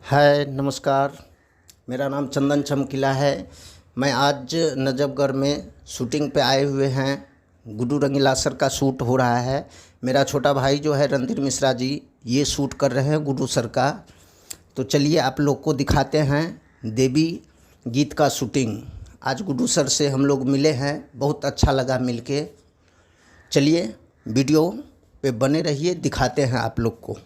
हाय नमस्कार। मेरा नाम चंदन चमकीला है। मैं आज नजफगढ़ में शूटिंग पे आए हुए हैं। गुड्डू रंगीला सर का शूट हो रहा है। मेरा छोटा भाई जो है रणधीर मिश्रा जी ये शूट कर रहे हैं गुड्डू सर का। तो चलिए आप लोग को दिखाते हैं देवी गीत का शूटिंग। आज गुड्डू सर से हम लोग मिले हैं, बहुत अच्छा लगा मिलके। चलिए वीडियो पे बने रहिए, दिखाते हैं आप लोग को।